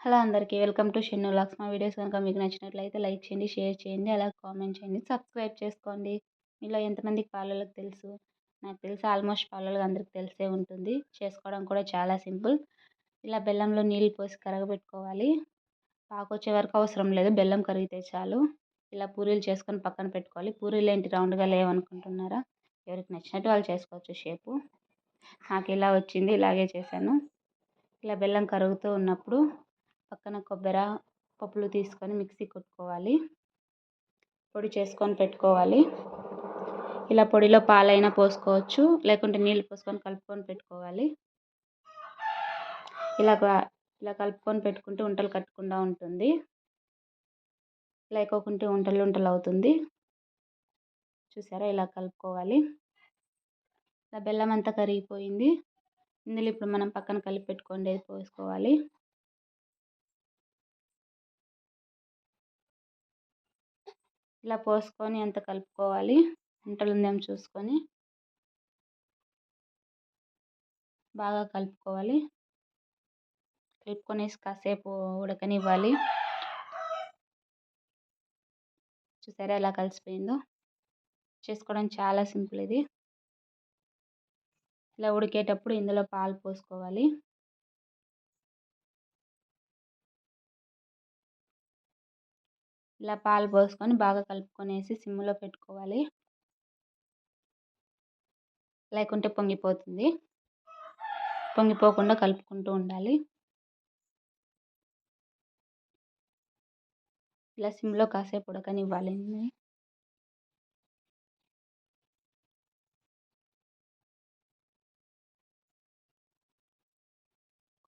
Hello అందరికీ welcome to Shannu vlogs. మా videos కనుక మీకు నచ్చినట్లయితే లైక్ చేయండి, షేర్ చేయండి, అలాగే కామెంట్ చేయండి, సబ్స్క్రైబ్ చేసుకోండి. మీలో ఎంతమందికి పాలొలకు తెలుసు? నాకు తెలిసి ఆల్మోస్ట్ పాలొలకు అందరికి తెలిసే ఉంటుంది. చేసుకోవడం కూడా చాలా సింపుల్. ఇలా బెల్లంలో నీళ్ళు పోసి కరగబెట్టుకోవాలి. పాకొచ్చే వరకు అవసరం లేదు, బెల్లం కరిగితే చాలు. ఇలా పూరీలు చేసుకొని పక్కన పెట్టుకోవాలి. పూరీలు ఏంటి రౌండ్గా లేవనుకుంటున్నారా? ఎవరికి నచ్చినట్టు వాళ్ళు చేసుకోవచ్చు షేపు. నాకు ఇలా వచ్చింది, ఇలాగే చేశాను. ఇలా బెల్లం కరుగుతూ ఉన్నప్పుడు పక్కన కొబ్బరి పప్పులు తీసుకొని మిక్సీ కొట్టుకోవాలి, పొడి చేసుకొని పెట్టుకోవాలి. ఇలా పొడిలో పాలైనా పోసుకోవచ్చు, లేకుంటే నీళ్ళు పోసుకొని కలుపుకొని పెట్టుకోవాలి. ఇలా కలుపుకొని పెట్టుకుంటే ఉంటలు కట్టకుండా ఉంటుంది, లేకోకుంటే ఉంటలు అవుతుంది. చూసారా, ఇలా కలుపుకోవాలి. ఇలా బెల్లం అంతా కరిగిపోయింది. ఇందులో ఇప్పుడు మనం పక్కన కలిపి పెట్టుకోండి పోసుకోవాలి. ఇలా పోసుకొని అంత కలుపుకోవాలి. ఉంటలు ఉందేమో చూసుకొని బాగా కలుపుకోవాలి. కలుపుకొనేసి కాసేపు ఉడకనివ్వాలి. చూసారా ఎలా కలిసిపోయిందో? చేసుకోవడం చాలా సింపుల్ ఇది. ఇలా ఉడికేటప్పుడు ఇందులో పాలు పోసుకోవాలి. ఇలా పాలు పోసుకొని బాగా కలుపుకొనేసి సిమ్లో పెట్టుకోవాలి, లేకుంటే పొంగిపోతుంది. పొంగిపోకుండా కలుపుకుంటూ ఉండాలి. ఇలా సిమ్లో కాసేపు ఉడకనివ్వాలి.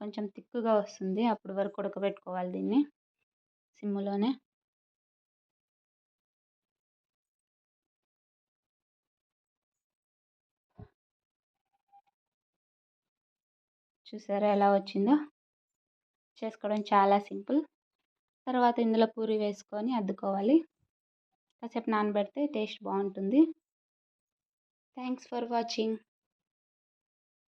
కొంచెం తిక్కుగా వస్తుంది, అప్పటి వరకు ఉడకబెట్టుకోవాలి దీన్ని సిమ్లోనే. చూసారా ఎలా వచ్చిందో? చేసుకోవడం చాలా సింపుల్. తర్వాత ఇందులో పూరి వేసుకొని అద్దుకోవాలి. కాసేపు నానబెడితే టేస్ట్ బాగుంటుంది. Thanks for watching.